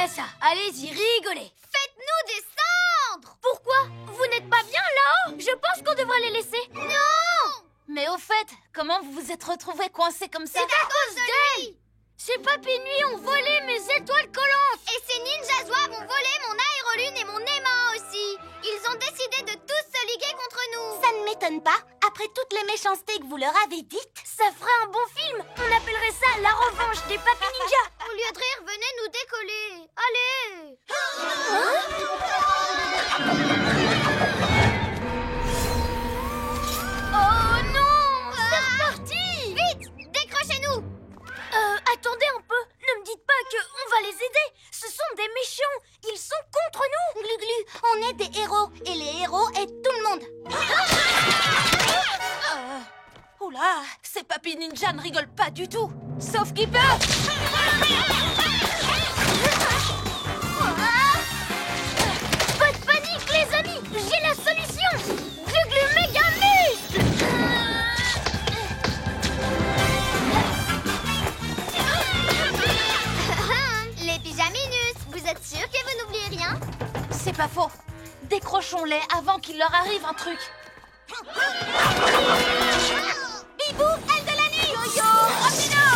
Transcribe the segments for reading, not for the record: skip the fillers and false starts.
Ouais, ça. Allez-y, rigolez. Faites-nous descendre! Pourquoi? Vous n'êtes pas bien là-haut? Je pense qu'on devrait les laisser. Non! Mais au fait, comment vous vous êtes retrouvés coincés comme ça? C'est à cause d'elle! Ces papy nuits ont volé mes étoiles collantes. Et ces ninjas zouaves ont volé mon aérolune et mon aimant aussi. Ils ont décidé de tous se liguer contre nous. Ça ne m'étonne pas, après toutes les méchancetés que vous leur avez dites. Ça ferait un bon film. On appellerait ça La revanche des papy ninjas. Au lieu de rire, venez nous décoller. Allez! Oh non! C'est reparti! Vite! Décrochez-nous! Attendez un peu. Ne me dites pas qu'on va les aider. Ce sont des méchants. Ils sont contre nous. Glu-glu, on est des héros, et les héros aident tout le monde. Oula, ces papy ninjas ne rigolent pas du tout. Sauf Keeper. Pas de panique, les amis. J'ai la solution. Glu-glu méga muscle. Les pyjaminus, vous êtes sûrs que vous n'oubliez rien? C'est pas faux. Décrochons-les avant qu'il leur arrive un truc. Bibou, aile de la nuit! Yo-yo, rapido!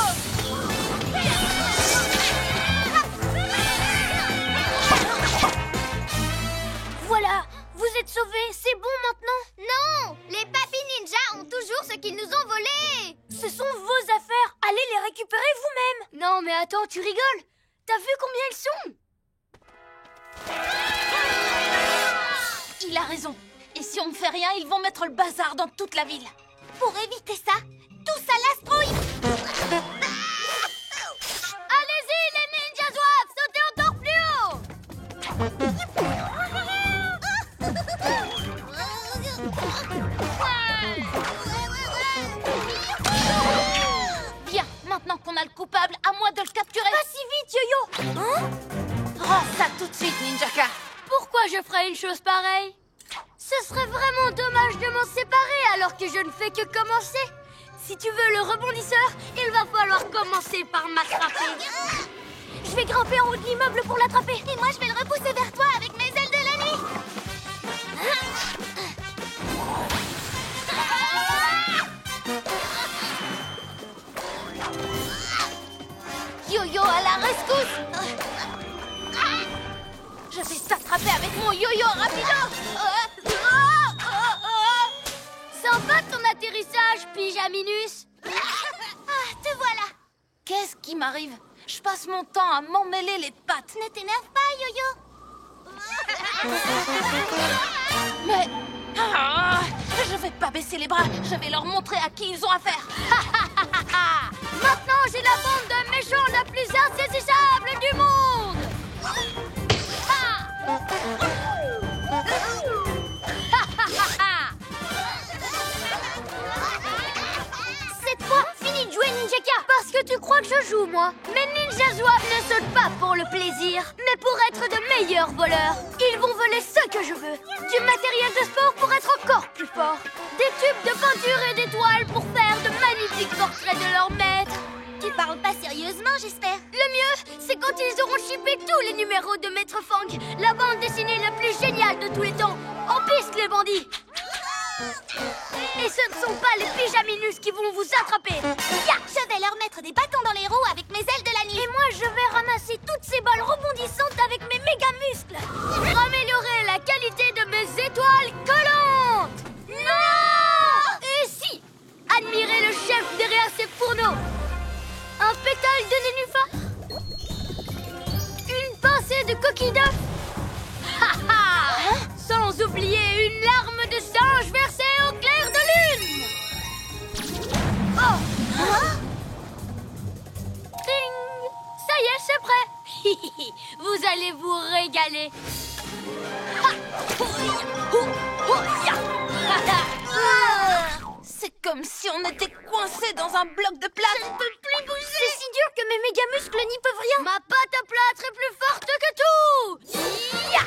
Voilà. Vous êtes sauvés. C'est bon maintenant. Non! Les papy ninjas ont toujours ce qu'ils nous ont volé! Ce sont vos affaires. Allez les récupérer vous-même. Non, mais attends, tu rigoles. T'as vu combien ils sont? Il a raison. Et si on ne fait rien, ils vont mettre le bazar dans toute la ville. Pour éviter ça, tous à l'astrouille! Allez-y, les ninjas zouaves, sautez encore plus haut. Bien, maintenant qu'on a le coupable, à moi de le capturer. Pas si vite, Yo-Yo. Hein? Rends ça tout de suite, Ninjaka. Pourquoi je ferais une chose pareille? Ce serait vraiment dommage de m'en séparer alors que je ne fais que commencer. Si tu veux le rebondisseur, il va falloir commencer par m'attraper. Je vais grimper en haut de l'immeuble pour l'attraper. Et moi, je vais le repousser vers toi avec mes ailes de la nuit! Yo-yo à la rescousse. Je vais t'attraper avec mon yo-yo rapido. Sympa ton atterrissage, pyjaminus. Te voilà! Qu'est-ce qui m'arrive? Je passe mon temps à m'emmêler les pattes. Ne t'énerve pas, Yo-Yo! Mais... je vais pas baisser les bras. Je vais leur montrer à qui ils ont affaire. Maintenant, j'ai la bande de méchants la plus insaisissable du monde. Cette fois, fini de jouer Ninjaka. Parce que tu crois que je joue, moi. Mes ninjas zouaves ne sautent pas pour le plaisir, mais pour être de meilleurs voleurs. Ils vont voler ce que je veux. Du matériel de sport pour être encore plus fort. Des tubes de peinture et d'étoiles pour faire de magnifiques portraits de leur maître. Tu parles pas sérieusement, j'espère? Le mieux, c'est quand ils auront chippé tous les numéros de Maître Fang, la bande dessinée la plus géniale de tous les temps. En piste, les bandits! Et ce ne sont pas les pyjaminus qui vont vous attraper. Ya! Je vais leur mettre des bâtons dans les roues avec mes ailes de la nuit. Et moi, je vais ramasser toutes ces balles rebondissantes avec mes méga muscles pour améliorer la qualité de mes étoiles collantes. Non! Et si, admirez le chef derrière ses fourneaux. Un pétale de nénuphar, une pincée de coquille d'œuf, sans oublier une larme de singe versée au clair de lune. Oh! Ding! Ça y est, c'est prêt. Vous allez vous régaler. C'est comme si on était coincé dans un bloc de plâtre. Je ne peux plus bouger. C'est si dur que mes méga muscles n'y peuvent rien. Ma pâte à plâtre est plus forte que tout. Ya!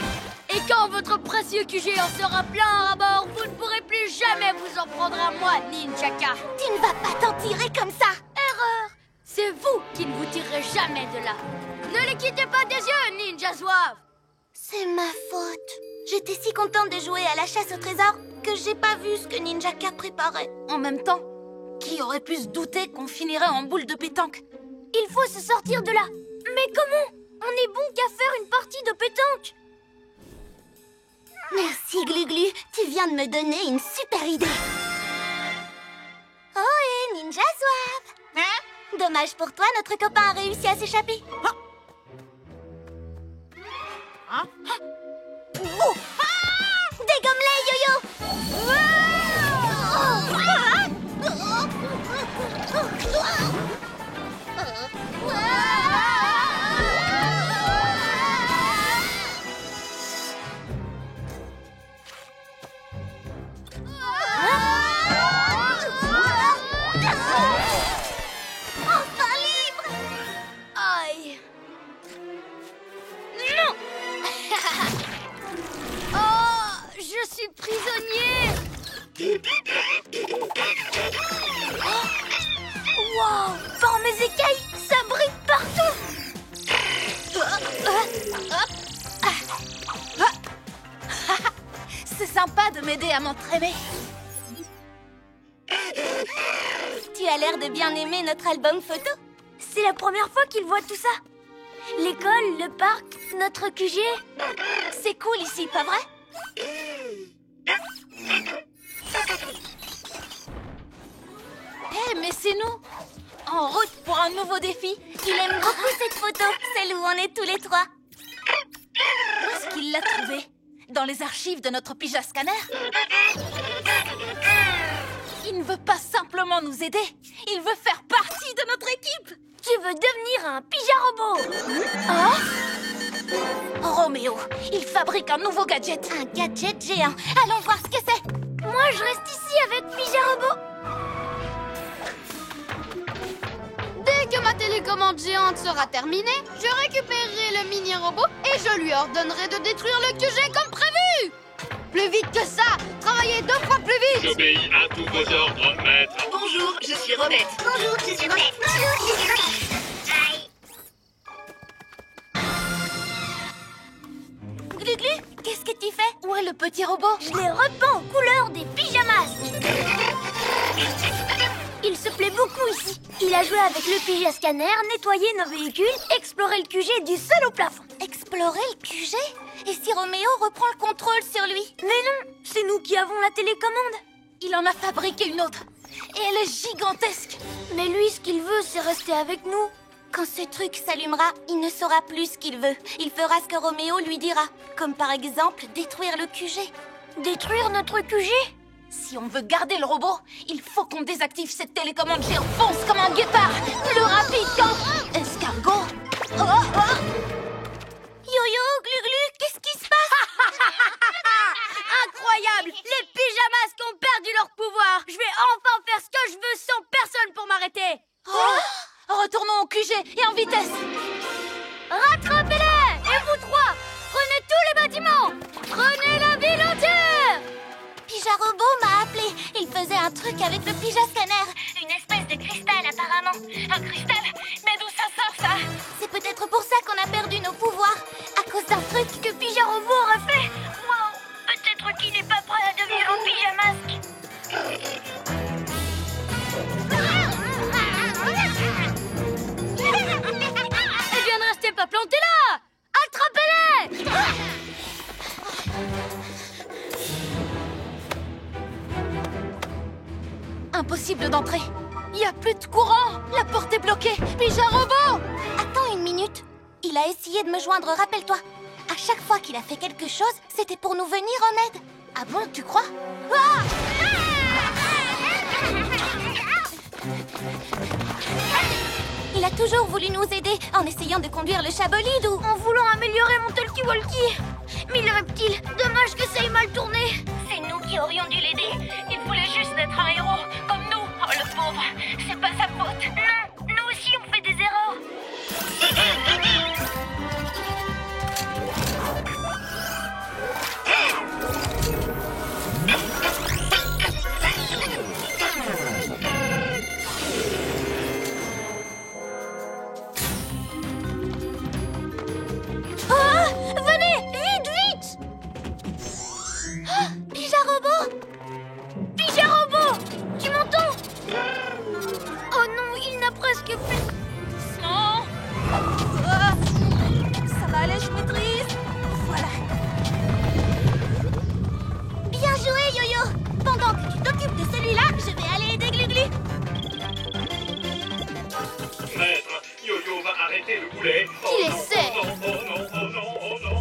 Et quand votre précieux QG en sera plein à bord, vous ne pourrez plus jamais vous en prendre à moi, Ninjaka. Tu ne vas pas t'en tirer comme ça! Erreur. C'est vous qui ne vous tirerez jamais de là. Ne les quittez pas des yeux, Ninja Zouave. C'est ma faute. J'étais si contente de jouer à la chasse au trésor que j'ai pas vu ce que Ninja K préparait. En même temps, qui aurait pu se douter qu'on finirait en boule de pétanque? Il faut se sortir de là. Mais comment? On est bon qu'à faire une partie de pétanque. Merci Gluglu, tu viens de me donner une super idée. Oh, et Ninja Zouave. Hein? Dommage pour toi, notre copain a réussi à s'échapper. Oh. Dégomme-les, Yo-Yo. Enfin libre. Aïe. Non. Oh, je suis prisonnier. Wow, par mes écailles, ça brille partout. C'est sympa de m'aider à m'entraîner. Tu as l'air de bien aimer notre album photo. C'est la première fois qu'il voit tout ça. L'école, le parc, notre QG. C'est cool ici, pas vrai? Hé, mais c'est nous! En route pour un nouveau défi. Il aime beaucoup cette photo, celle où on est tous les trois. Où est-ce qu'il l'a trouvée? Dans les archives de notre pyjama scanner? Il ne veut pas simplement nous aider. Il veut faire partie de notre équipe. Tu veux devenir un pyjama-robot? Roméo, il fabrique un nouveau gadget. Un gadget géant. Allons voir ce que c'est. Moi, je reste ici avec Pyja-Robot. Dès que ma télécommande géante sera terminée, je récupérerai le mini-robot et je lui ordonnerai de détruire le QG comme prévu. Plus vite que ça. Travaillez 2 fois plus vite. J'obéis à tous vos ordres, maître. Bonjour, je suis Romette. Bonjour, je suis Romette. Bonjour, je suis Romette. Aïe. Gluglu, qu'est-ce que tu fais? Où est le petit robot? Je les repeins aux couleurs des pyjamas. Il se plaît beaucoup ici. Il a joué avec le pyjama scanner, nettoyé nos véhicules, exploré le QG du sol au plafond. Explorer le QG? Et si Roméo reprend le contrôle sur lui? Mais non, c'est nous qui avons la télécommande. Il en a fabriqué une autre. Et elle est gigantesque. Mais lui, ce qu'il veut, c'est rester avec nous. Quand ce truc s'allumera, il ne saura plus ce qu'il veut. Il fera ce que Roméo lui dira. Comme par exemple, détruire le QG. Détruire notre QG? Si on veut garder le robot, il faut qu'on désactive cette télécommande géante. Fonce comme un guépard, plus rapide qu'un escargot. Yo-Yo, Gluglu, qu'est-ce qui se passe? Incroyable! Les pyjamas ont perdu leur pouvoir. Je vais enfin faire ce que je veux sans personne pour m'arrêter. Retournons au QG et en vitesse. Rattrapez-les! Et vous trois, prenez tous les bâtiments. Prenez la ville entière. Pyja-Robot m'a appelé. Il faisait un truc avec le pyjama scanner. Une espèce de cristal apparemment. Un cristal? Mais d'où ça sort ça? C'est peut-être pour ça qu'on a perdu nos pouvoirs. À cause d'un truc que Pyja-Robot aurait fait. Wow. Peut-être qu'il n'est pas prêt à devenir un pyjamasque. Eh bien, ne restez pas plantés là. Attrapez-les. Impossible d'entrer. Il n'y a plus de courant. La porte est bloquée. Pyja-Robot! Attends une minute. Il a essayé de me joindre, rappelle-toi. À chaque fois qu'il a fait quelque chose, c'était pour nous venir en aide. Ah bon, tu crois? Il a toujours voulu nous aider en essayant de conduire le chabolide ou En voulant améliorer mon talkie-walkie. Mais le reptile, dommage que ça ait mal tourné. C'est nous qui aurions dû l'aider. Il voulait juste être un héros, comme nous. Oh, le pauvre, c'est pas sa faute. Non, nous aussi on fait des erreurs. Ça va aller, je maîtrise. Voilà. Bien joué, Yo-Yo. Pendant que tu t'occupes de celui-là, je vais aller aider Glu-Glu. Maître, Yo-Yo va arrêter le boulet. Il essaie. Oh non, oh non, oh non, oh non.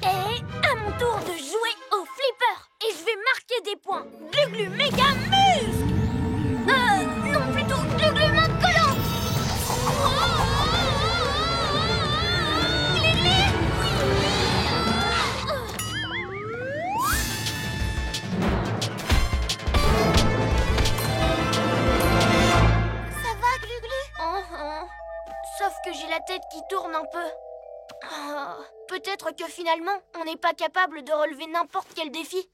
Et à mon tour de jouer au flipper. Et je vais marquer des points. Glu-Glu méga muscle. Non, plutôt Glu-Glu main collante. Ça va, Glu-Glu? Sauf que j'ai la tête qui tourne un peu. Peut-être que finalement, on n'est pas capable de relever n'importe quel défi.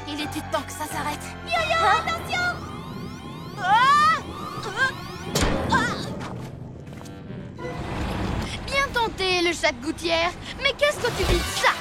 Il était temps que ça s'arrête. Yo-Yo, attention! Bien tenté, le chat de gouttière. Mais qu'est-ce que tu dis de ça?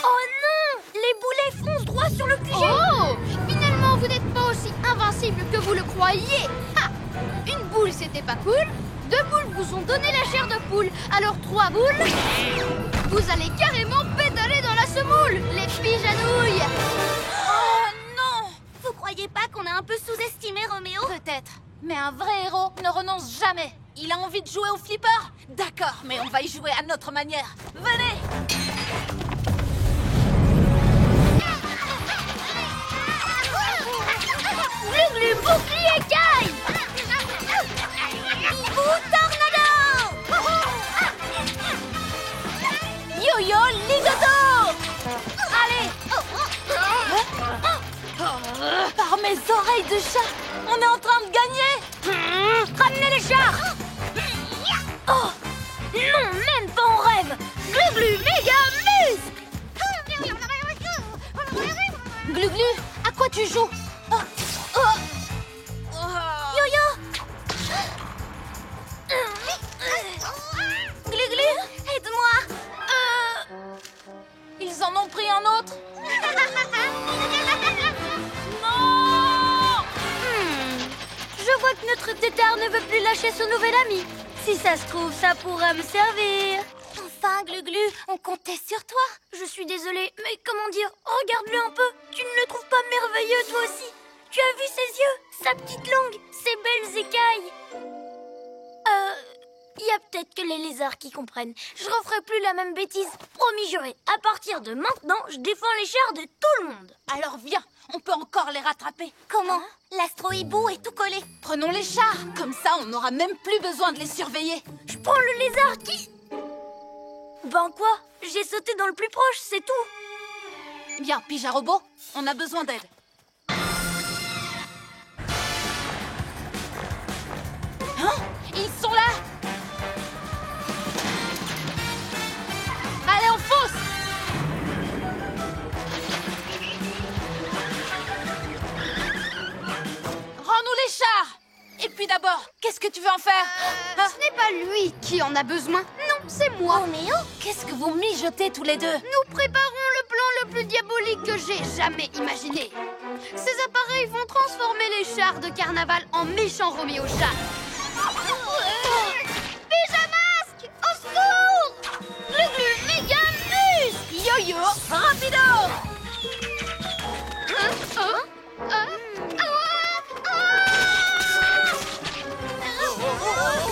Oh non! Les boulets foncent droit sur le QG! Oh! Finalement, vous n'êtes pas aussi invincible que vous le croyez. Ha! Une boule, c'était pas cool. 2 boules vous ont donné la chair de poule. Alors 3 boules, vous allez carrément pédaler dans la semoule, les pigeanouilles. Oh non! Vous croyez pas qu'on a un peu sous-estimé Roméo? Peut-être. Mais un vrai héros ne renonce jamais. Il a envie de jouer au flipper? D'accord, mais on va y jouer à notre manière. Venez! Glu-Glu bouclier caille! Hibou tornado! Yo-yo ligoto! Allez! Par mes oreilles de chat, on est en train de gagner! Ramenez les chars! Oh! Non, même pas en rêve! Glu-Glu méga muscle! Glu-Glu, à quoi tu joues? Yo-Yo! Glu-Glu, aide-moi! Ils en ont pris un autre? Je vois que notre tétard ne veut plus lâcher son nouvel ami. Si ça se trouve, ça pourra me servir. Enfin, Glu-Glu, on comptait sur toi. Je suis désolée, mais comment dire? Regarde-le un peu. Tu ne le trouves pas merveilleux, toi aussi? Tu as vu ses yeux, sa petite langue, ses belles écailles? Il y a peut-être que les lézards qui comprennent. Je referai plus la même bêtise. Promis juré. À partir de maintenant, je défends les chars de tout le monde. Alors viens, on peut encore les rattraper. Comment? L'astro-hibou est tout collé. Prenons les chars, comme ça on n'aura même plus besoin de les surveiller. Je prends le lézard qui... Ben quoi? J'ai sauté dans le plus proche, c'est tout. Bien, Pijarobot, on a besoin d'aide. Hein? Ils sont là! Allez, on fonce! Rends-nous les chars! Et puis d'abord, qu'est-ce que tu veux en faire? Hein? Ce n'est pas lui qui en a besoin. Non, c'est moi. Roméo? Qu'est-ce que vous mijotez tous les deux? Nous préparons le plan le plus diabolique que j'ai jamais imaginé. Ces appareils vont transformer les chars de carnaval en méchants Roméo chats. Pyjamasque, au secours! Glu-Glu méga muscle! Yo-yo, rapido!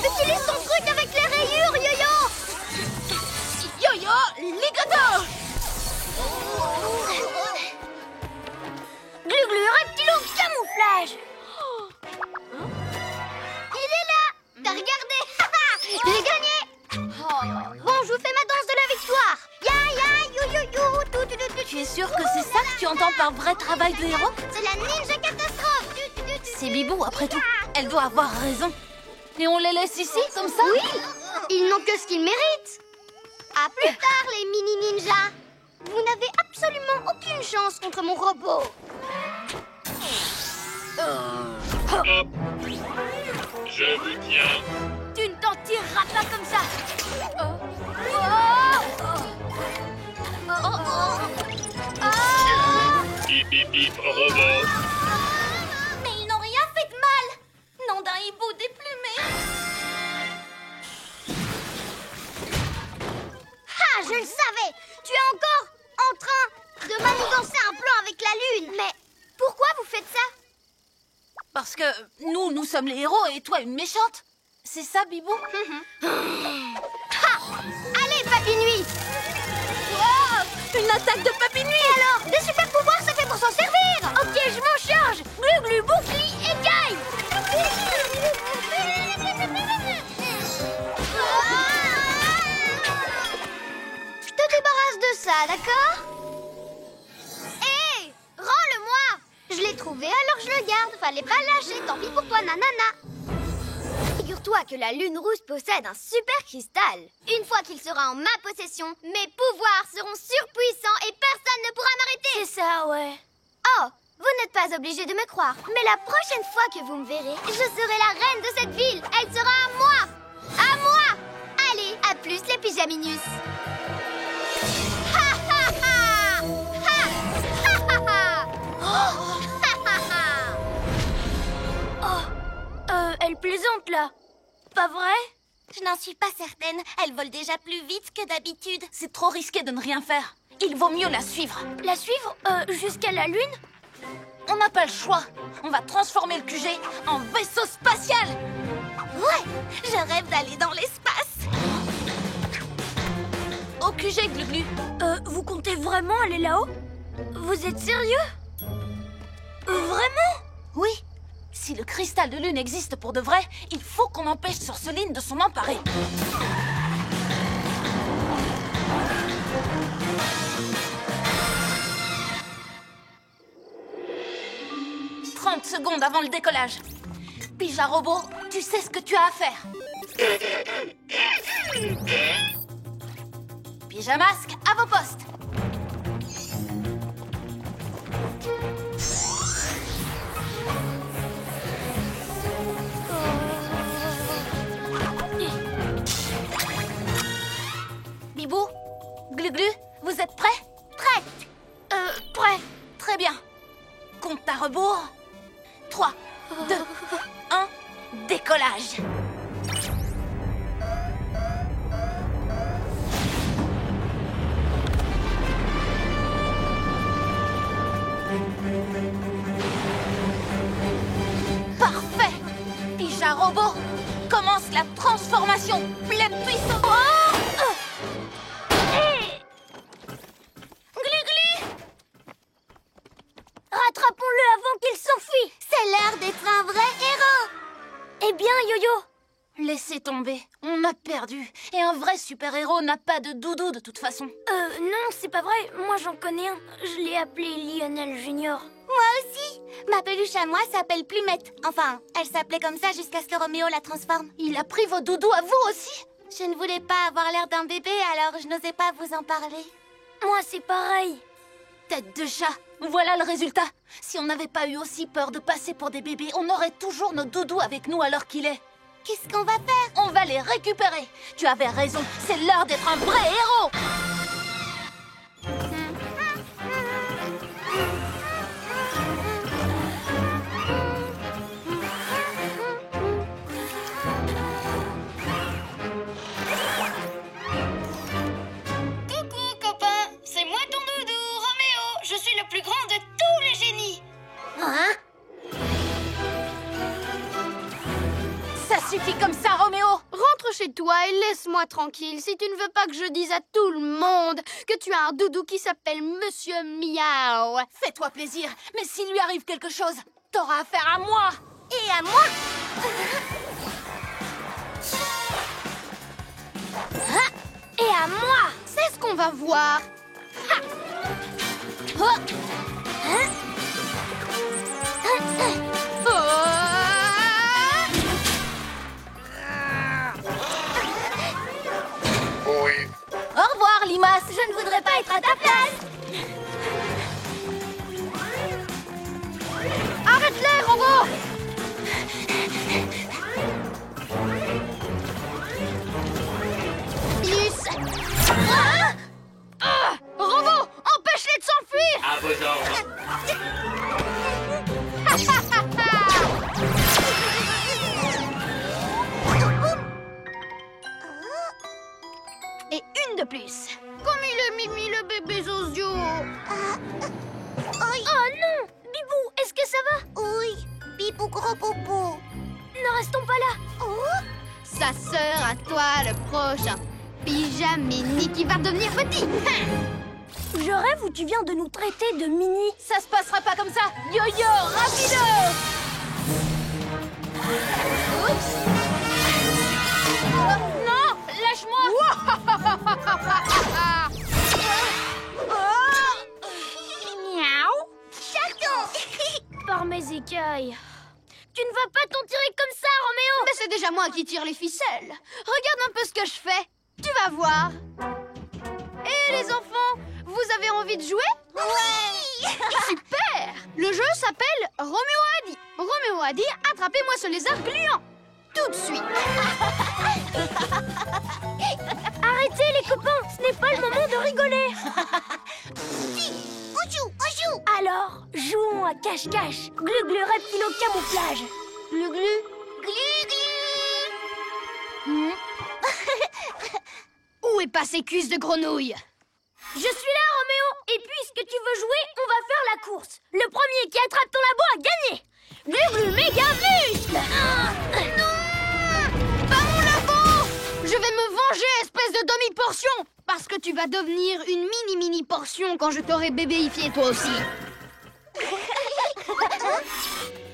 Utilise ton truc avec les rayures, Yo-Yo! Yo-yo, ligoto! Glu-Glu, reptilon camouflage. Il est là! T'as regardé? J'ai gagné! Bon, je vous fais ma danse de la victoire! Ya ya, you you you, tout. Tu es sûr que c'est ça que tu entends par vrai travail de héros? C'est la ninja catastrophe! C'est Bibou, après tout. Elle doit avoir raison. Et on les laisse ici, comme ça? Oui! Ils n'ont que ce qu'ils méritent! À plus tard, les mini ninjas! Vous n'avez absolument aucune chance contre mon robot. Hop. Je vous tiens. Tu ne t'en tireras pas comme ça. Hip hip hip robot. Mais ils n'ont rien fait de mal. Nom d'un hibou déplumé. Ah, je le savais. Tu es encore en train de manigancer un plan avec la Lune. Mais pourquoi vous faites ça? Parce que nous sommes les héros et toi une méchante. C'est ça, Bibou? Ha! Allez, Papy Nuit. Une attaque de Papy Nuit! Et alors, des super pouvoirs, ça fait pour s'en servir. Ok, je m'en charge. Glu-glu, boucli et caille. Je te débarrasse de ça, d'accord? Hé, rends-le-moi. Je l'ai trouvé, alors je le garde. Fallait pas le lâcher, tant pis pour toi, nanana. Figure-toi que la Lune Rousse possède un super cristal. Une fois qu'il sera en ma possession, mes pouvoirs seront surpuissants et personne ne pourra m'arrêter. C'est ça, ouais. Oh, vous n'êtes pas obligé de me croire, mais la prochaine fois que vous me verrez, je serai la reine de cette ville. Elle sera à moi. À moi. Allez, à plus les pyjaminus. Ha ha ha. Ha ha ha. Oh. Ha ha ha. Elle plaisante, là. Pas vrai? Je n'en suis pas certaine. Elle vole déjà plus vite que d'habitude. C'est trop risqué de ne rien faire. Il vaut mieux la suivre. La suivre jusqu'à la Lune? On n'a pas le choix. On va transformer le QG en vaisseau spatial. Ouais, je rêve d'aller dans l'espace. Au QG, Glu-Glu. Vous comptez vraiment aller là-haut? Vous êtes sérieux? Vraiment? Oui. Si le cristal de lune existe pour de vrai, il faut qu'on empêche Sorceline de s'en emparer. « 30 secondes avant le décollage. Pija Robot, tu sais ce que tu as à faire. Pija Masque, à vos postes. Bibou, Glu-Glu, vous êtes prêts? Prêts. Prêts. Très bien. Compte à rebours. 3, 2, 1, décollage. Parfait. Pija Robot, commence la transformation pleine puissance. Glu-Glu! Rattrapons-le avant qu'il s'enfuit! C'est l'heure d'être un vrai héros. Eh bien, Yo-Yo! Laissez tomber, on a perdu. Et un vrai super-héros n'a pas de doudou de toute façon. Non, c'est pas vrai. Moi, j'en connais un. Je l'ai appelé Lionel Junior. Moi aussi. Ma peluche à moi s'appelle Plumette. Enfin, elle s'appelait comme ça jusqu'à ce que Roméo la transforme. Il a pris vos doudous à vous aussi? Je ne voulais pas avoir l'air d'un bébé, alors je n'osais pas vous en parler. Moi, c'est pareil. Tête de chat, voilà le résultat. Si on n'avait pas eu aussi peur de passer pour des bébés, on aurait toujours nos doudous avec nous à l'heure qu'il est. Qu'est-ce qu'on va faire? On va les récupérer. Tu avais raison, c'est l'heure d'être un vrai héros. Coucou, copain. C'est moi ton doudou, Roméo. Je suis le plus grand de tous les génies. Hein? Ça suffit comme ça, Roméo. Rentre chez toi et laisse-moi tranquille si tu ne veux pas que je dise à tout le monde que tu as un doudou qui s'appelle Monsieur Miaou. Fais-toi plaisir, mais s'il lui arrive quelque chose, t'auras affaire à moi. Et à moi? Et à moi! C'est ce qu'on va voir. Au revoir, Limace. Je ne voudrais pas être mettre à ta place. Arrête-les, robot! Plus. Robot, empêche-les de s'enfuir! À vos ordres. Et une de plus. Comme il est mimi le bébé Zozio. Oh non! Bibou, est-ce que ça va? Oui, Bibou gros popo. Ne restons pas là. Sa sœur à toi le prochain. Pyjamini qui va devenir petit. Je rêve où tu viens de nous traiter de mini. Ça se passera pas comme ça. Yo-yo, rapido! Oups! Non, lâche-moi! Miaou. Chaton. Par mes écailles. Tu ne vas pas t'en tirer comme ça, Roméo. Mais c'est déjà moi qui tire les ficelles. Regarde un peu ce que je fais. Tu vas voir. Et les enfants, vous avez envie de jouer? Oui. Super! Le jeu s'appelle Roméo a dit. Roméo a dit, attrapez-moi ce lézard gluant. Tout de suite. Arrêtez les copains, ce n'est pas le moment de rigoler. On joue. Alors, jouons à cache-cache. Glu-glu reptilo camouflage. Glu-glu. Où est passé cuisse de grenouille? Je suis là, Roméo. Et puisque tu veux jouer, on va faire la course. Le premier qui attrape ton labo a gagné. Glu-glu méga muscle. Non! Pas mon labo! Je vais me venger, espèce de demi-portion! Parce que tu vas devenir une mini portion quand je t'aurai bébéifié toi aussi.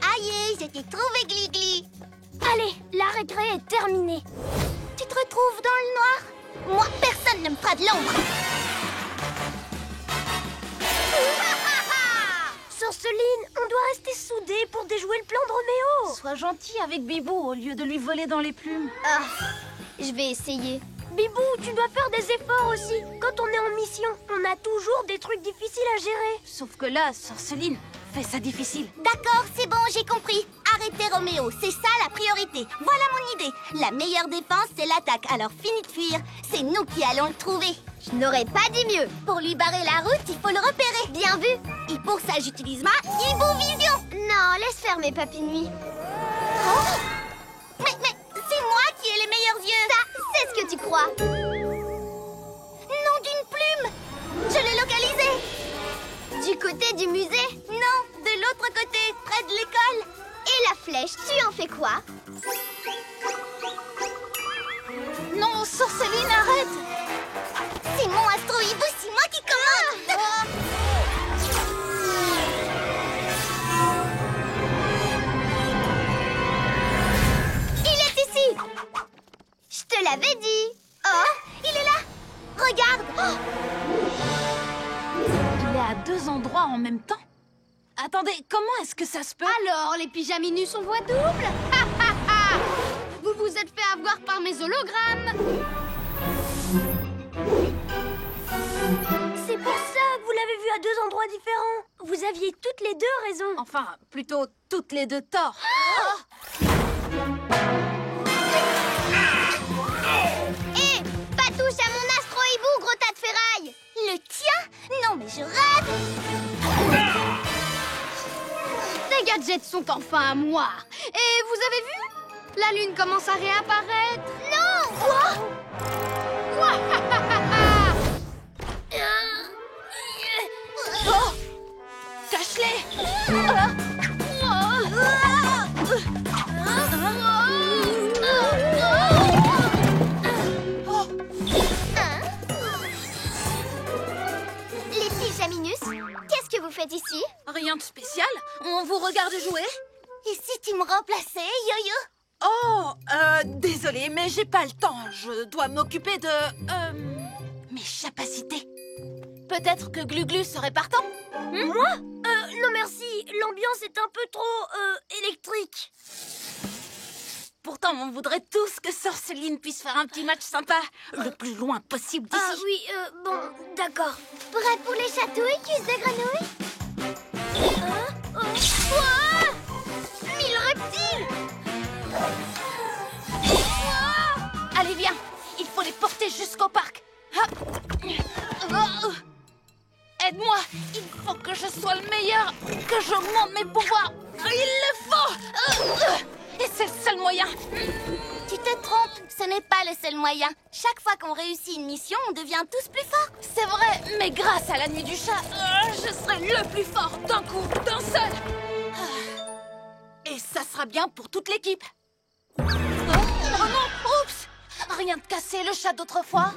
Aïe, je t'ai trouvé, Gligli. Allez, la récré est terminée. Tu te retrouves dans le noir? Moi, personne ne me fera de l'ombre. Sorceline, on doit rester soudés pour déjouer le plan de Roméo. Sois gentil avec Bibou au lieu de lui voler dans les plumes. Ah, je vais essayer. Bibou, tu dois faire des efforts aussi. Quand on est en mission, on a toujours des trucs difficiles à gérer. Sauf que là, Sorceline fait ça difficile. D'accord, c'est bon, j'ai compris. Arrêtez Roméo, c'est ça la priorité. Voilà mon idée. La meilleure défense, c'est l'attaque. Alors fini de fuir. C'est nous qui allons le trouver. Je n'aurais pas dit mieux. Pour lui barrer la route, il faut le repérer. Bien vu. Et pour ça, j'utilise ma Hibo-Vision. Non, laisse faire mes papilles nuit. Oh, mais c'est moi qui ai les meilleurs yeux. Ça, c'est ce que tu crois. Nom d'une plume. Je l'ai localisé. Du côté du musée? Non, de l'autre côté, près de l'école. Et la flèche, tu en fais quoi? Non, Sorceline, arrête! C'est mon Astro-Hibou, c'est moi qui commande. Il est ici! Je te l'avais dit! Oh, il est là. Regarde. Oh, Il est à 2 endroits en même temps. Attendez, comment est-ce que ça se peut? Alors, les pyjaminus ont voix double? Ha, ha, ha. Vous vous êtes fait avoir par mes hologrammes. C'est pour ça que vous l'avez vu à 2 endroits différents. Vous aviez toutes les 2 raison. Enfin, plutôt toutes les 2 tort. Hé, pas touche à mon astro-hibou, gros tas de ferraille! le tien? Non, mais je rêve. Les gadgets sont enfin à moi. Et vous avez vu? La lune commence à réapparaître. Non. Quoi? Oh! Cache-les! Les pyjaminus, qu'est-ce que vous faites ici? Rien de spécial. On vous regarde jouer. Et si tu me remplaçais, Yo-Yo? Oh, désolée, mais j'ai pas le temps. Je dois m'occuper de... mes capacités. Peut-être que Glu-Glu serait partant. Moi? Non merci, l'ambiance est un peu trop, électrique. Pourtant, on voudrait tous que Sorceline puisse faire un petit match sympa le plus loin possible d'ici. Ah oui, bon, d'accord. Prêt pour les chatouilles, cuisses de grenouille? Ouah! 1000 reptiles! Allez, viens. Il faut les porter jusqu'au parc. Hop. Aide-moi. Il faut que je sois le meilleur, que j'augmente mes pouvoirs. Il le faut. Et c'est le seul moyen. Tu te trompes, ce n'est pas le seul moyen. Chaque fois qu'on réussit une mission, on devient tous plus forts. C'est vrai, mais grâce à la nuit du chat, je serai le plus fort d'un coup, d'un seul. Et ça sera bien pour toute l'équipe. Oh non, oups. Rien de cassé, le chat d'autrefois.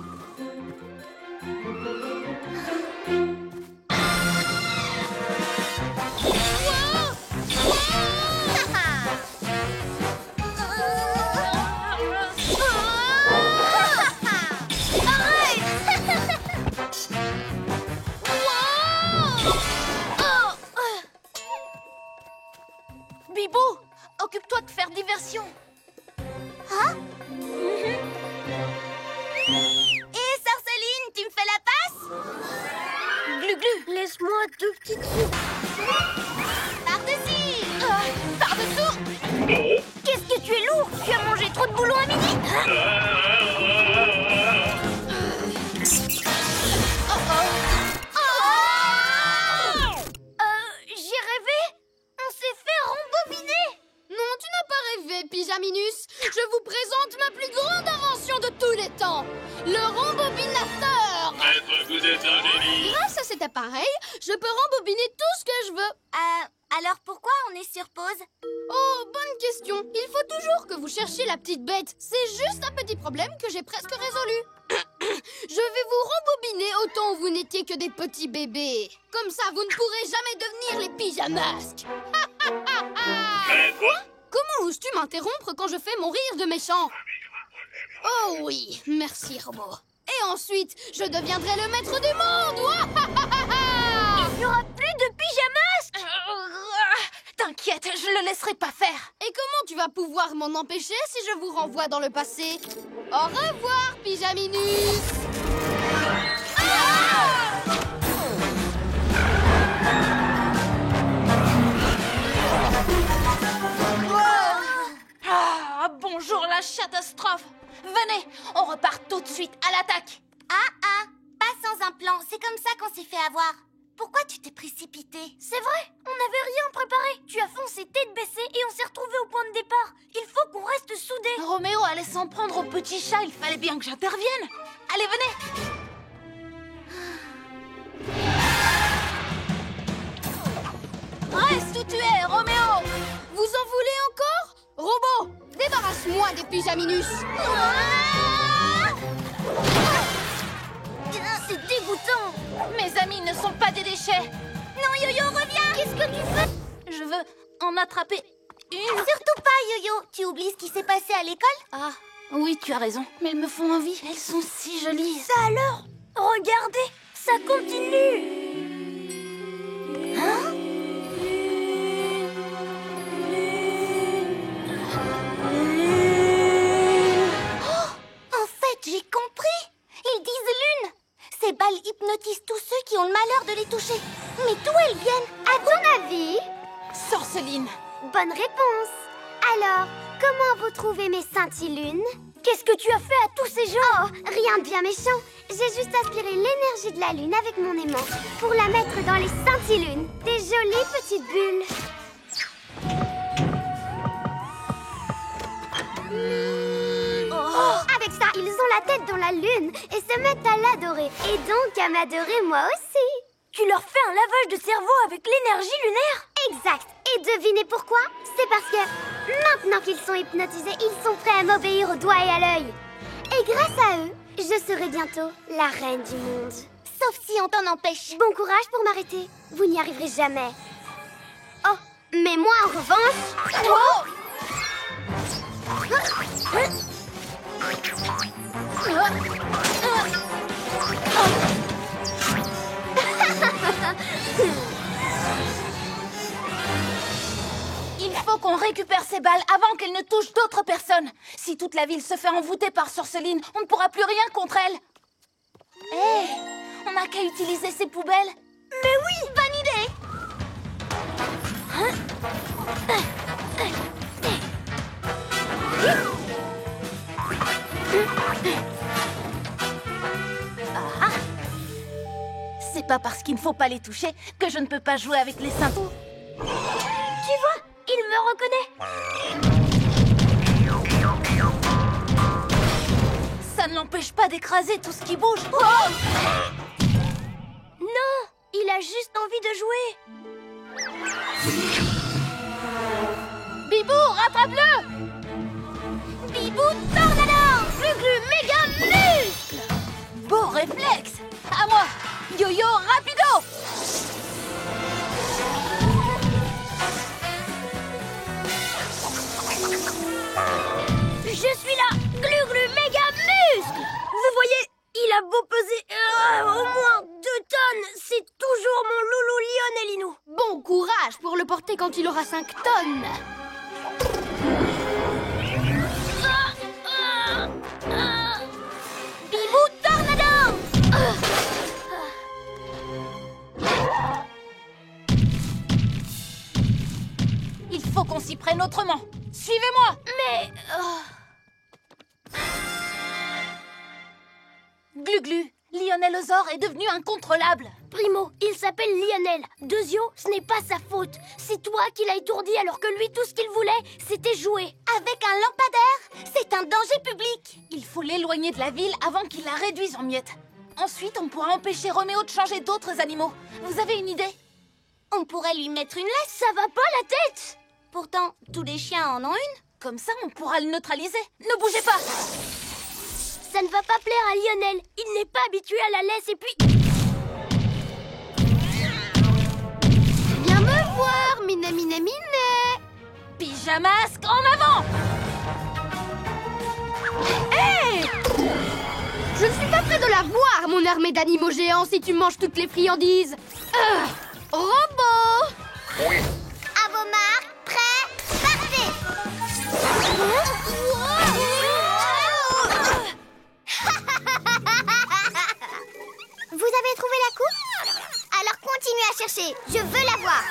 Bibou, occupe-toi de faire diversion. Hein? Et Sorceline, tu me fais la passe? Glu-glu. Laisse-moi 2 petites secondes. Par-dessus! Par-dessous. Qu'est-ce que tu es lourd? Tu as mangé trop de boulons à midi? J'ai rêvé? On s'est fait rembobiner? Non, tu n'as pas rêvé, Pyjaminus. Je vous présente ma plus grande invention de tous les temps, le rembobinateur. Maître, vous êtes un génie. Grâce à cet appareil, je peux rembobiner tout ce que je veux. Alors pourquoi on est sur pause? Oh, bonne question. Il faut toujours que vous cherchiez la petite bête. C'est juste un petit problème que j'ai presque résolu. Je vais vous rembobiner autant où vous n'étiez que des petits bébés. Comme ça, vous ne pourrez jamais devenir les pyjamasques. Maître, Comment oses-tu m'interrompre quand je fais mon rire de méchant? Oh oui, merci, robot. Et ensuite, je deviendrai le maître du monde. Il n'y aura plus de pyjamasques! T'inquiète, je le laisserai pas faire. Et comment tu vas pouvoir m'en empêcher si je vous renvoie dans le passé? Au revoir, Pyjaminus. Bonjour la catastrophe. Venez, on repart tout de suite à l'attaque. Pas sans un plan, c'est comme ça qu'on s'est fait avoir. Pourquoi tu t'es précipité? C'est vrai, on n'avait rien préparé. Tu as foncé tête baissée et on s'est retrouvés au point de départ. Il faut qu'on reste soudés. Roméo allait s'en prendre au petit chat, il fallait bien que j'intervienne. Allez, venez. Reste où tu es, Roméo. Vous en voulez encore? Robot, débarrasse-moi des Pyjaminus. C'est dégoûtant. Mes amis ne sont pas des déchets. Non, Yo-Yo, reviens! Qu'est-ce que tu fais? Je veux en attraper une. Surtout pas, Yo-Yo! Tu oublies ce qui s'est passé à l'école? Ah, oui, tu as raison. Mais elles me font envie. Elles sont si jolies. Ça alors? Regardez, ça continue. Hein? En fait, j'ai compris! Ils disent lune! Ces balles hypnotisent tous ceux qui ont le malheur de les toucher. Mais d'où elles viennent? À ton avis? Sorceline. Bonne réponse! Alors, comment vous trouvez mes scintillunes? Qu'est-ce que tu as fait à tous ces gens? Oh, rien de bien méchant. J'ai juste aspiré l'énergie de la lune avec mon aimant pour la mettre dans les scintillunes. Des jolies petites bulles. Avec ça, ils ont la tête dans la lune et se mettent à l'adorer. Et donc à m'adorer moi aussi. Tu leur fais un lavage de cerveau avec l'énergie lunaire? Exact. Et devinez pourquoi? C'est parce que maintenant qu'ils sont hypnotisés, ils sont prêts à m'obéir au doigt et à l'œil. Et grâce à eux, je serai bientôt la reine du monde. Sauf si on t'en empêche. Bon courage pour m'arrêter. Vous n'y arriverez jamais. Oh, mais moi en revanche... Oh! Il faut qu'on récupère ces balles avant qu'elles ne touchent d'autres personnes. Si toute la ville se fait envoûter par Sorceline, on ne pourra plus rien contre elle. Hé, On n'a qu'à utiliser ces poubelles. Mais oui, bonne idée. Ah. C'est pas parce qu'il ne faut pas les toucher que je ne peux pas jouer avec les cintous. Tu vois, il me reconnaît. Ça ne l'empêche pas d'écraser tout ce qui bouge. Oh! Non, il a juste envie de jouer. Bibou, rattrape-le! Bibou Tornado, Glu-Glu méga muscle. Beau réflexe. À moi. Yo-yo rapido. Je suis là, Glu-Glu méga muscle. Vous voyez, il a beau peser au moins 2 tonnes, c'est toujours mon loulou Lionelinou. Bon courage pour le porter quand il aura 5 tonnes. Bibou Tornado. Il faut qu'on s'y prenne autrement. Suivez-moi. Mais... Glu-Glu, Lionelosaure est devenu incontrôlable. Primo, il s'appelle Lionel. Deuxio, ce n'est pas sa faute. C'est toi qui l'as étourdi alors que lui, tout ce qu'il voulait, c'était jouer. Avec un lampadaire, c'est un danger public. Il faut l'éloigner de la ville avant qu'il la réduise en miettes. Ensuite, on pourra empêcher Roméo de changer d'autres animaux. Vous avez une idée? On pourrait lui mettre une laisse. Ça va pas la tête? Pourtant, tous les chiens en ont une. Comme ça, on pourra le neutraliser. Ne bougez pas. Ça ne va pas plaire à Lionel. Il n'est pas habitué à la laisse et puis... Viens me voir, Miné Miné Miné. Pyjamasque en avant. Hé! Je ne suis pas près de la voir, mon armée d'animaux géants, si tu manges toutes les friandises. Robot! À vos marques, prêts, partez. Vous avez trouvé la coupe? Alors continuez à chercher, je veux la voir.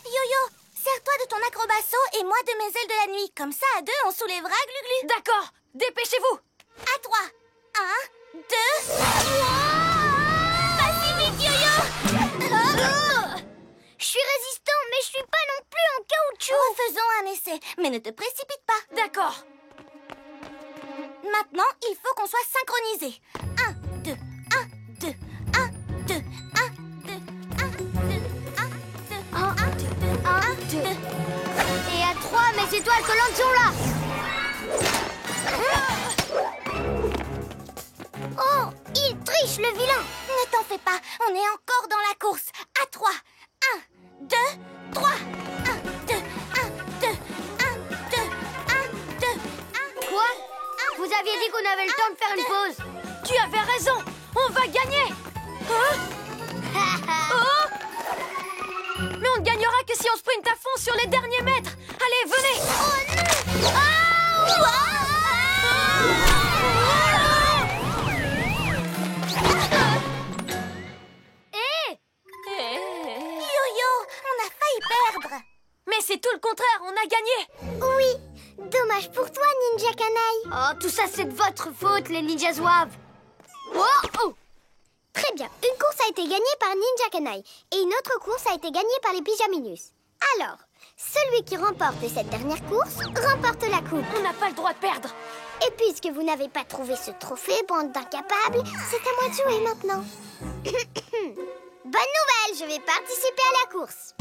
Yo-Yo, sers-toi de ton acrobasso et moi de mes ailes de la nuit. Comme ça, à deux, on soulèvera Glu-Glu. D'accord, dépêchez-vous. À 3. 1, 2... Pas si vite, Yo-Yo. Je suis résistant, mais je suis pas non plus en caoutchouc. Faisons un essai, mais ne te précipite pas. D'accord. Maintenant, il faut qu'on soit synchronisés. 1, 2, 1, 2, 1, 2, 1, 2, 1, 2, 1, 2, 1, 2, 1, 2. Et à 3, mes étoiles collantes sont là. Oh, il triche, le vilain. Ne t'en fais pas, on est encore dans la course. À 3. 1, 2, 3. 1, 2, 1, 2, 1, 2, 1, 2, 1. Quoi? Vous aviez dit qu'on avait le temps de faire une pause. Tu avais raison. On va gagner. Mais on ne gagnera que si on sprinte à fond sur les derniers mètres. Allez, venez. Oh non! Yo-Yo, on a failli perdre. Mais c'est tout le contraire, on a gagné. Oui, dommage pour toi, Ninja Canaille. Oh, tout ça, c'est de votre faute, les ninjas zouaves. Oh! Très bien, une course a été gagnée par Ninja Canaille et une autre course a été gagnée par les Pyjaminus. Alors, celui qui remporte cette dernière course remporte la coupe. On n'a pas le droit de perdre. Et puisque vous n'avez pas trouvé ce trophée, bande d'incapables, c'est à moi de jouer maintenant. Bonne nouvelle, je vais participer à la course.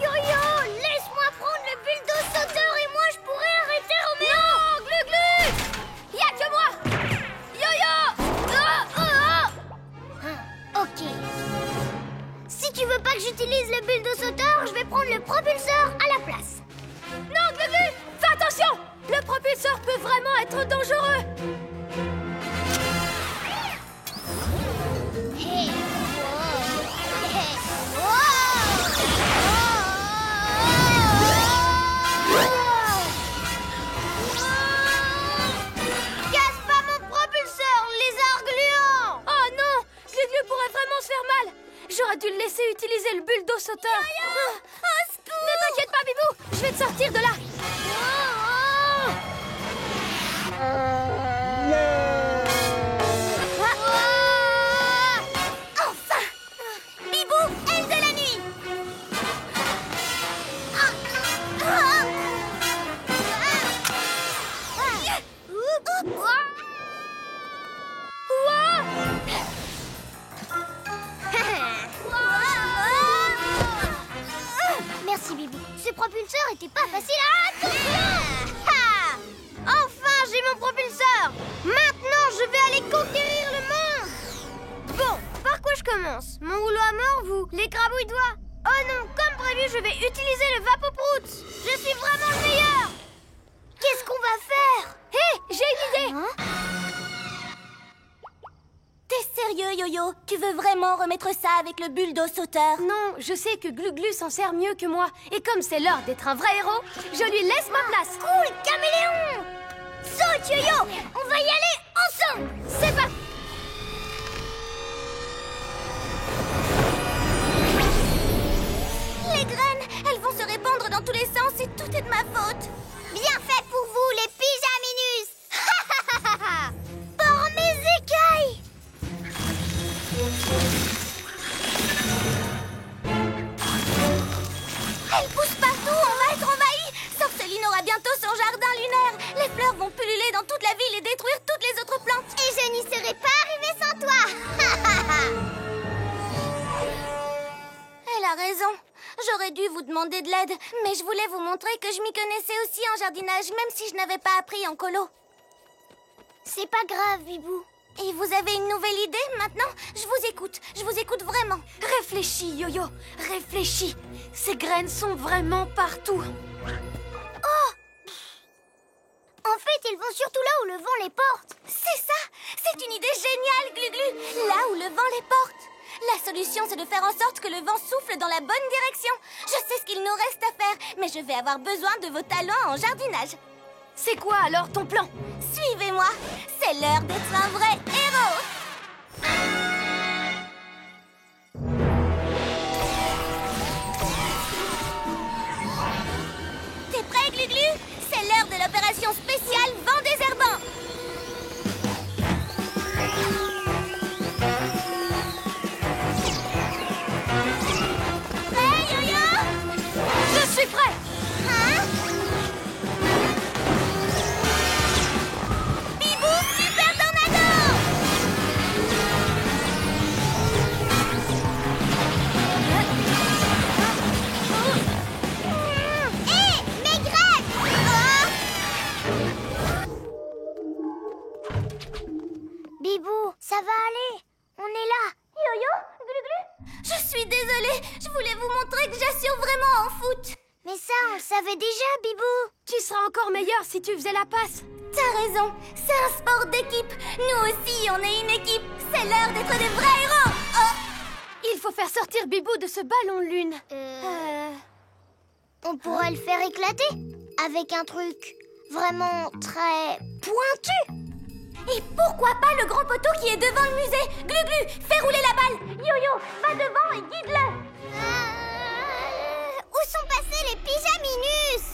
Yo-Yo, laisse-moi prendre le bulldozer sauteur et moi je pourrai arrêter Roméo. Non, Glu-Glu. Y'a que moi. Yo-Yo. Ok. Si tu veux pas que j'utilise le bulldozer sauteur, je vais prendre le propulseur à la place. Non, Glu-Glu. Fais attention. Le propulseur peut vraiment être dangereux. Au secours! Ne t'inquiète pas, Bibou! Je vais te sortir de là! Enfin! Bibou, aile de la nuit! Merci, Bibou. Ce propulseur était pas facile à atteindre! Enfin, j'ai mon propulseur. Maintenant, je vais aller conquérir le monde. Bon, par quoi je commence? Mon rouleau à mort, vous? Les crabouilles doigts? Oh non, comme prévu, je vais utiliser le Vapoprout. Je suis vraiment le meilleur. Qu'est-ce qu'on va faire? Hé, j'ai une idée! T'es sérieux, Yo-Yo? Tu veux vraiment remettre ça avec le bulldo sauteur? Non, je sais que Glu-Glu s'en sert mieux que moi. Et comme c'est l'heure d'être un vrai héros, je lui laisse ma place. Cool, caméléon! Saute, Yo-Yo! On va y aller ensemble! C'est parti! Les graines, elles vont se répandre dans tous les sens et tout est de ma faute. Bien fait pour vous, les pyjaminus! Par mes écailles! Elles poussent partout, on va être envahis! Sorceline aura bientôt son jardin lunaire. Les fleurs vont pulluler dans toute la ville et détruire toutes les autres plantes. Et je n'y serais pas arrivée sans toi! Elle a raison. J'aurais dû vous demander de l'aide, mais je voulais vous montrer que je m'y connaissais aussi en jardinage, même si je n'avais pas appris en colo. C'est pas grave, Bibou. Et vous avez une nouvelle idée maintenant? Je vous écoute vraiment. Réfléchis, Yo-Yo, réfléchis. Ces graines sont vraiment partout. En fait, ils vont surtout là où le vent les porte. C'est ça! C'est une idée géniale, Glu-Glu! Là où le vent les porte. La solution, c'est de faire en sorte que le vent souffle dans la bonne direction. Je sais ce qu'il nous reste à faire, mais je vais avoir besoin de vos talents en jardinage. C'est quoi alors ton plan? Suivez-moi, c'est l'heure d'être un vrai héros. T'es prêt, Glu-Glu? C'est l'heure de l'opération spéciale Vent désherbant. Prêt, Yo-Yo? Je suis prêt! Hein? Bibou, super tornado! Hé, mes graines! Bibou, ça va aller. On est là. Yo-Yo, Glu-Glu. Je suis désolée. Je voulais vous montrer que j'assure vraiment en foot. Mais ça, on le savait déjà, Bibou. Tu seras encore meilleur si tu faisais la passe. T'as raison. C'est un sport d'équipe. Nous aussi, on est une équipe. C'est l'heure d'être des vrais héros. Oh. Il faut faire sortir Bibou de ce ballon lune. On pourrait le faire éclater avec un truc vraiment très pointu. Et pourquoi pas le grand poteau qui est devant le musée? Glu-Glu, fais rouler la balle. Yo-Yo, va devant et guide-le. Où sont passés les pyjaminus?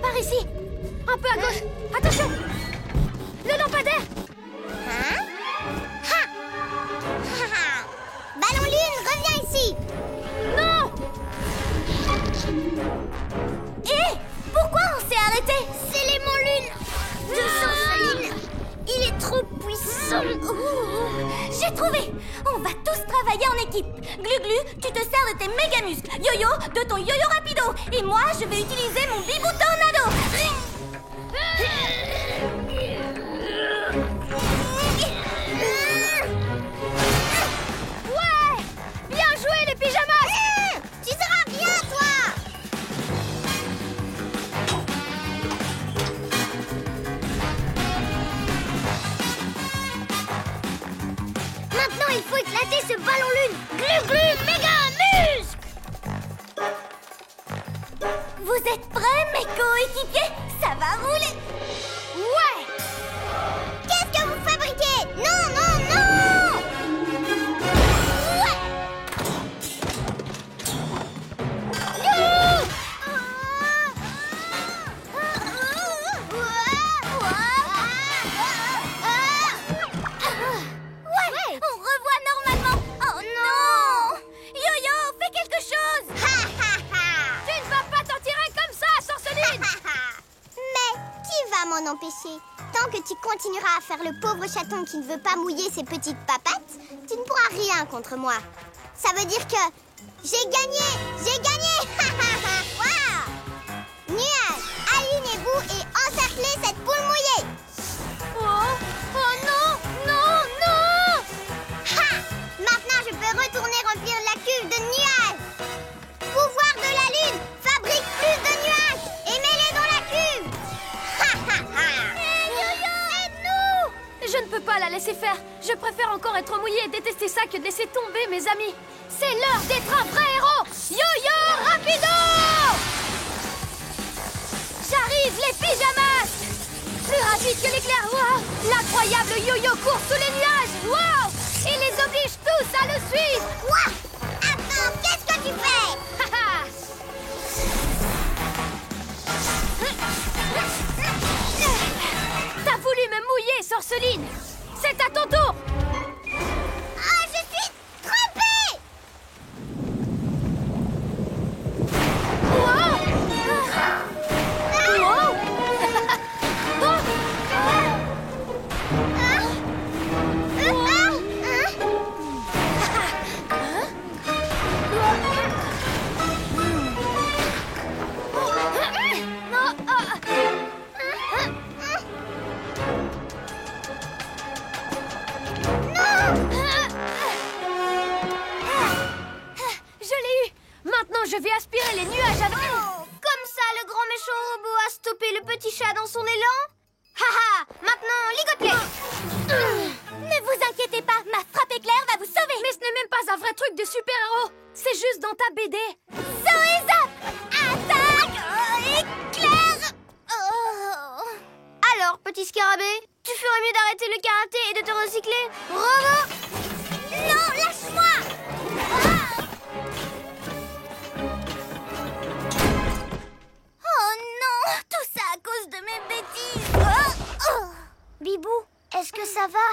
Par ici. Un peu à gauche. Attention. Le lampadaire. Hein? Ha! Ballon lune, reviens ici. Non. Hé! Pourquoi on s'est arrêté? C'est l'aimant lune de Chanceline. Il est trop puissant. J'ai trouvé. On va tous travailler en équipe. Glu-Glu, tu te sers de tes méga muscles. Yo-Yo, de ton yo-yo rapido. Et moi, je vais utiliser mon bibou tornado. Ouais. Bien joué les pyjamas. Tu seras bien, toi. Maintenant, il faut éclater ce ballon lune. Glu-Glu, méga muscle. Vous êtes prêts, mes coéquipiers? Ça va rouler. Ouais. Qu'est-ce que vous fabriquez? Non, non, m'en empêcher. Tant que tu continueras à faire le pauvre chaton qui ne veut pas mouiller ses petites papates, tu ne pourras rien contre moi. Ça veut dire que j'ai gagné! J'ai gagné! Waouh! Nuages, alignez-vous et encerclez cette boule mouillée! Oh non! Non! Non! Ha! Maintenant, je peux retourner remplir la cuve de nuages! Pouvoir de la lune, fabrique plus de nuages et mets-les dans la cuve! Ha ha ha! Yo-yo, aide-nous! Je ne peux pas la laisser faire. Je préfère encore être mouillée et détester ça que de laisser tomber mes amis. C'est l'heure d'être un vrai héros! Yo-yo rapido! J'arrive, les pyjamas! Plus rapide que l'éclair, waouh! L'incroyable yo-yo court sous les nuages, waouh! Il les oblige tous à le suivre! Ouah! Attends, qu'est-ce que tu fais? T'as voulu me mouiller, sorceline! C'est à ton tour! Ah, je suis trempée! Wow! Wow! Je l'ai eu! Maintenant, je vais aspirer les nuages avec... Comme ça, le grand méchant robot a stoppé le petit chat dans son élan? Haha! Maintenant, ligote-les! Ne vous inquiétez pas, ma frappe éclair va vous sauver! Mais ce n'est même pas un vrai truc de super-héros! C'est juste dans ta BD! Zoé Zap! Attaque! Éclair! Oh. Alors, petit scarabée, tu ferais mieux d'arrêter le karaté et de te recycler? Robot! Non, lâche-moi! Oh non! Tout ça à cause de mes bêtises! Bibou, est-ce que ça va?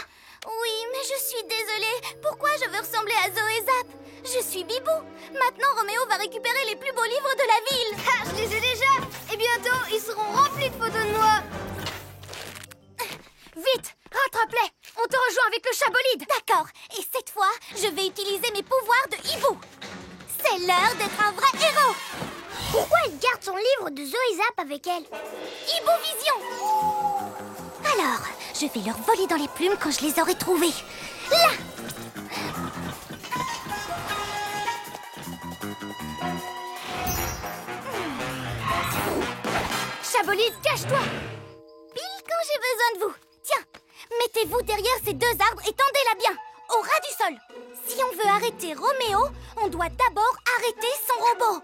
Oui, mais je suis désolée. Pourquoi je veux ressembler à Zoé Zap? Je suis Bibou. Maintenant, Roméo va récupérer les plus beaux livres de la ville. Ah, je les ai déjà. Et bientôt, ils seront remplis de photos de moi. Vite! Rattrape-les! On te rejoint avec le chabolide! D'accord. Et cette fois, je vais utiliser mes pouvoirs de hibou. C'est l'heure d'être un vrai héros. Pourquoi elle garde son livre de Zoé Zap avec elle? Hibou Vision. Alors, je vais leur voler dans les plumes quand je les aurai trouvés. Là! Chabolide, cache-toi! Pile quand j'ai besoin de vous. Tiens, mettez-vous derrière ces deux arbres et tendez-la bien, au ras du sol. Si on veut arrêter Roméo, on doit d'abord arrêter son robot.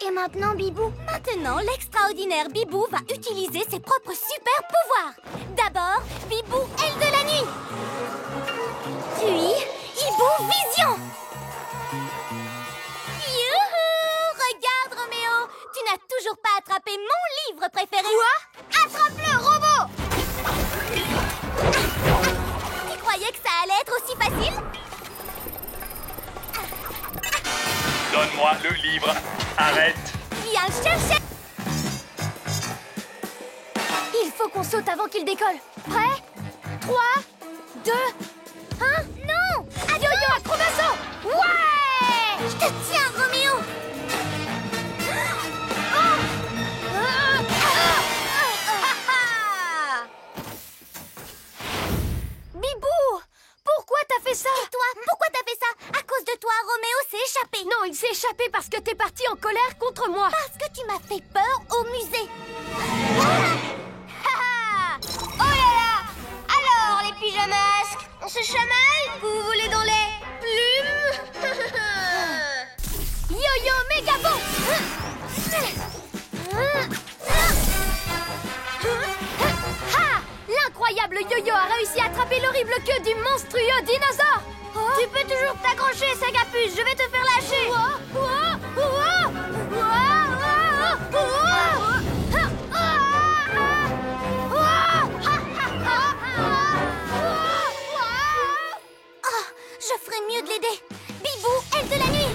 Et maintenant, Bibou? Maintenant, l'extraordinaire Bibou va utiliser ses propres super pouvoirs. D'abord, Bibou, aile de la nuit. Puis, Hibou Vision. Youhou! Regarde, Roméo, tu n'as toujours pas attrapé mon livre préféré. Quoi? Attrape-le, robot! Tu croyais que ça allait être aussi facile? Donne-moi le livre. Arrête. Viens le chercher! Il faut qu'on saute avant qu'il décolle. Prêt? 3, 2, 1... Non! Yo-yo acrobasso! Ouais! Je te tiens, Roméo! Bibou! Pourquoi t'as fait ça? Et toi, pourquoi t'as fait ça? À cause de toi, Roméo s'est échappé. Non, il s'est échappé parce que t'es parti en colère contre moi. Parce que tu m'as fait peur au musée. Oh là là! Alors, les pyjamasques, on se chamaille? Vous voulez dans les plumes? Yo-yo méga bon! Ha! L'incroyable yo-yo a réussi à attraper l'horrible queue du monstrueux dinosaure! Tu peux toujours t'accrocher, Sagapus, je vais te faire lâcher. Oh, je ferais mieux de l'aider. Bibou, aile de la nuit.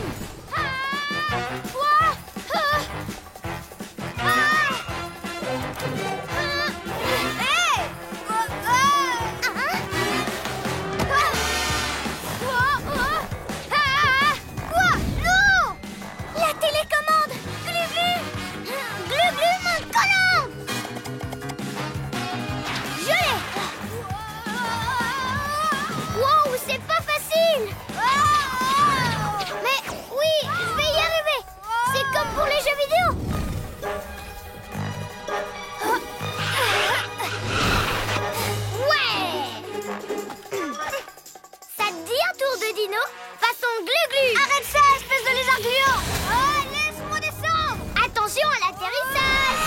dino, façon glu-glu. Arrête ça, espèce de lézard gluant. Oh, laisse-moi descendre. Attention à l'atterrissage.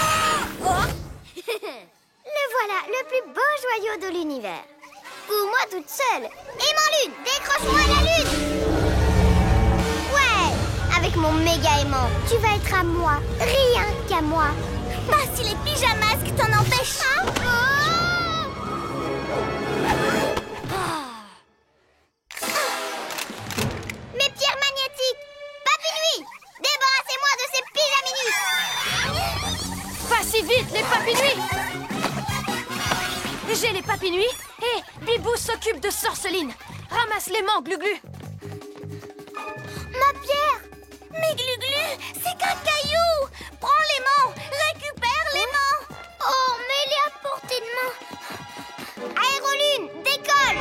Le voilà, le plus beau joyau de l'univers. Ou moi toute seule. Aimant lune, décroche-moi la lune. Ouais, avec mon méga aimant, tu vas être à moi, rien qu'à moi. Pas si les pyjamasques t'en empêchent. Hein? Mes pierres magnétiques. Papinuis, débarrassez-moi de ces pyjaminus. Pas si vite, les papinuis. J'ai les papinuis et Bibou s'occupe de Sorceline. Ramasse l'aimant, Glu-Glu. Ma pierre. Mais Glu-Glu, c'est qu'un caillou. Prends l'aimant, récupère l'aimant. Oh, mets-les à portée de main. Aérolune, décolle.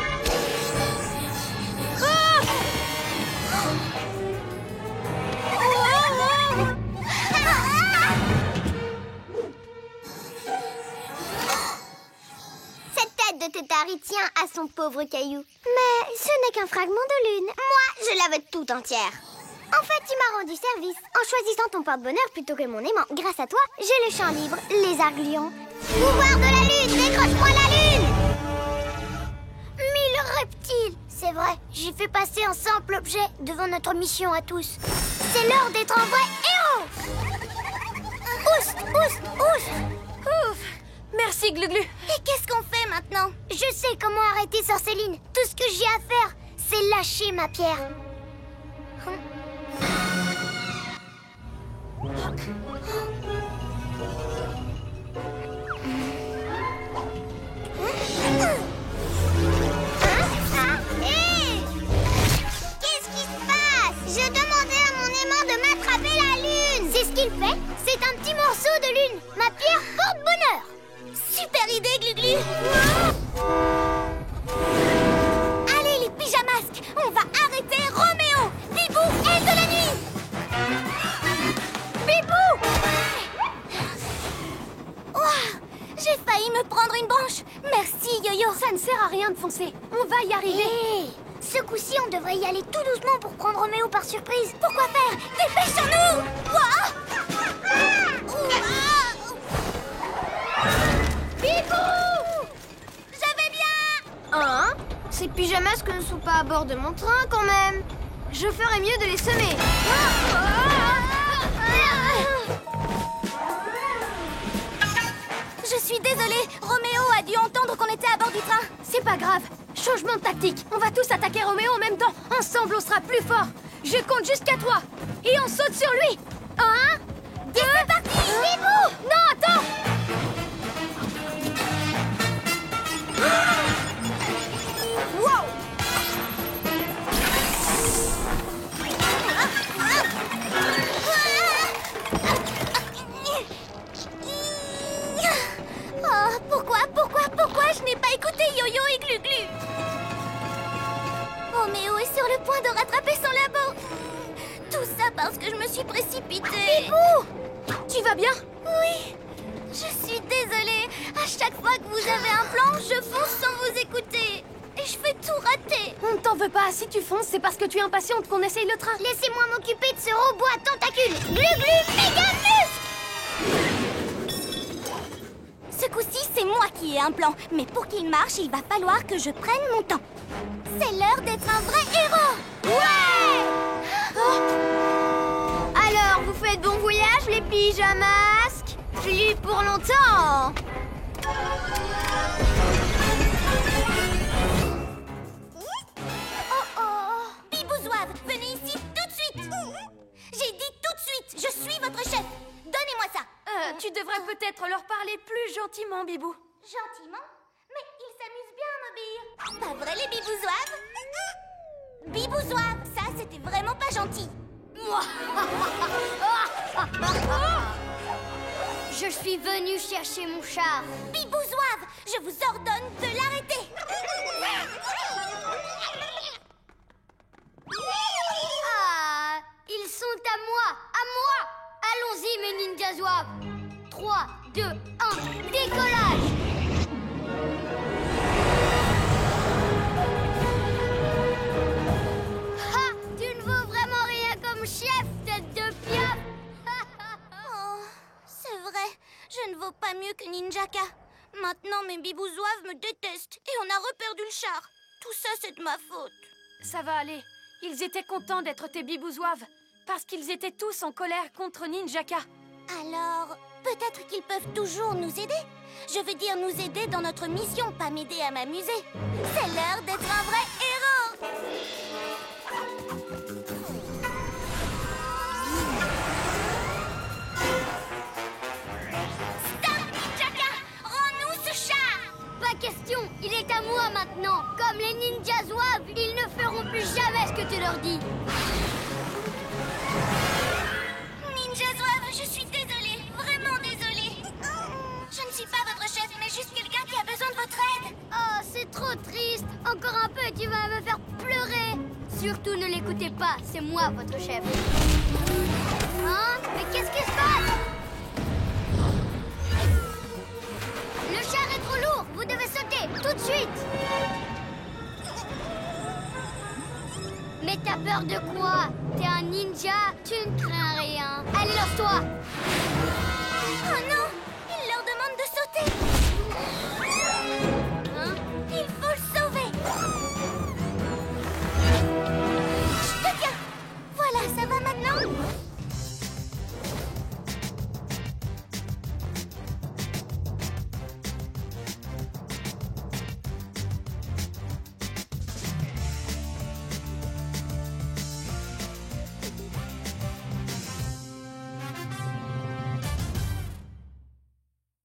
Cette tête de tétari tient à son pauvre caillou. Mais ce n'est qu'un fragment de lune. Moi, je la veux toute entière. En fait, tu m'as rendu service en choisissant ton porte-bonheur plutôt que mon aimant. Grâce à toi, j'ai le champ libre, les argulions. Pouvoir de la lune, décroche-moi la lune. Mille reptiles. C'est vrai, j'ai fait passer un simple objet devant notre mission à tous. C'est l'heure d'être un vrai héros. Oust, oust, oust. Ouf. Merci, Glu-Glu. Et qu'est-ce qu'on fait maintenant? Je sais comment arrêter Sorceline. Tout ce que j'ai à faire, c'est lâcher ma pierre. Hé! Qu'est-ce qui se passe? Je demandais à mon aimant de m'attraper la lune. C'est ce qu'il fait. C'est un petit morceau de lune. Ma pierre porte bonheur. Super idée, Glu-Glu. Allez, les pyjamasques, on va arrêter Roméo. Bibou, aile de la nuit. Bibou! Ouah, j'ai failli me prendre une branche. Merci, Yo-Yo. Ça ne sert à rien de foncer. On va y arriver. Hé, ce coup-ci, on devrait y aller tout doucement pour prendre Roméo par surprise. Pourquoi faire? Dépêchons-nous! Ouah! Bibou! Je vais bien! Hein? Ces pyjamasques ne sont pas à bord de mon train quand même. Je ferais mieux de les semer. Je suis désolée, Roméo a dû entendre qu'on était à bord du train. C'est pas grave. Changement de tactique. On va tous attaquer Roméo en même temps. Ensemble, on sera plus fort. Je compte jusqu'à 3. Et on saute sur lui. 1, 2... C'est parti, Bibou! Non, attends! Wow! Oh, pourquoi je n'ai pas écouté Yo-Yo et Glu-Glu? Roméo est sur le point de rattraper son labo. Tout ça parce que je me suis précipitée. Bibou! Tu vas bien? Oui, je suis désolée. À chaque fois que vous avez un plan, je fonce sans vous écouter. Et je fais tout rater. On ne t'en veut pas. Si tu fonces, c'est parce que tu es impatiente qu'on essaye le train. Laissez-moi m'occuper de ce robot à tentacules. Glu-Glu, méga muscle! Ce coup-ci, c'est moi qui ai un plan. Mais pour qu'il marche, il va falloir que je prenne mon temps. C'est l'heure d'être un vrai héros. Ouais! Alors, vous faites bon voyage, les pyjamasques? Plus pour longtemps. Oh! Bibouzoave, venez ici tout de suite. J'ai dit tout de suite, je suis votre chef. Donnez-moi ça. Tu devrais peut-être leur parler plus gentiment, Bibou. Gentiment? Mais ils s'amusent bien à m'obéir. Pas vrai, les bibouzoaves? Bibouzoave, ça, c'était vraiment pas gentil. Je suis venue chercher mon char. Bibouzoave, je vous ordonne de l'arrêter. Ah, ils sont à moi. Allons-y, mes ninjas zouaves. 3, 2, 1, décollage. pas mieux que Ninjaka. Maintenant, mes bibous-zouaves me détestent et on a reperdu le char. Tout ça, c'est de ma faute. Ça va aller. Ils étaient contents d'être tes bibous-zouaves parce qu'ils étaient tous en colère contre Ninjaka. Alors, peut-être qu'ils peuvent toujours nous aider. Je veux dire nous aider dans notre mission, pas m'aider à m'amuser. C'est l'heure d'être un vrai héros. Stop, Ninjaka! Rends-nous ce char! Pas question, il est à moi maintenant. Comme les ninjas zouaves, ils ne feront plus jamais ce que tu leur dis. Ninja Zouave, je suis désolée, vraiment désolée. Je ne suis pas votre chef, mais juste quelqu'un qui a besoin de votre aide. Oh, c'est trop triste. Encore un peu et tu vas me faire pleurer. Surtout ne l'écoutez pas, c'est moi votre chef. Hein? Mais qu'est-ce qui se passe? Le char est trop lourd, vous devez sauter, tout de suite. Mais t'as peur de quoi? T'es un ninja, tu ne crains rien. Allez, lance-toi!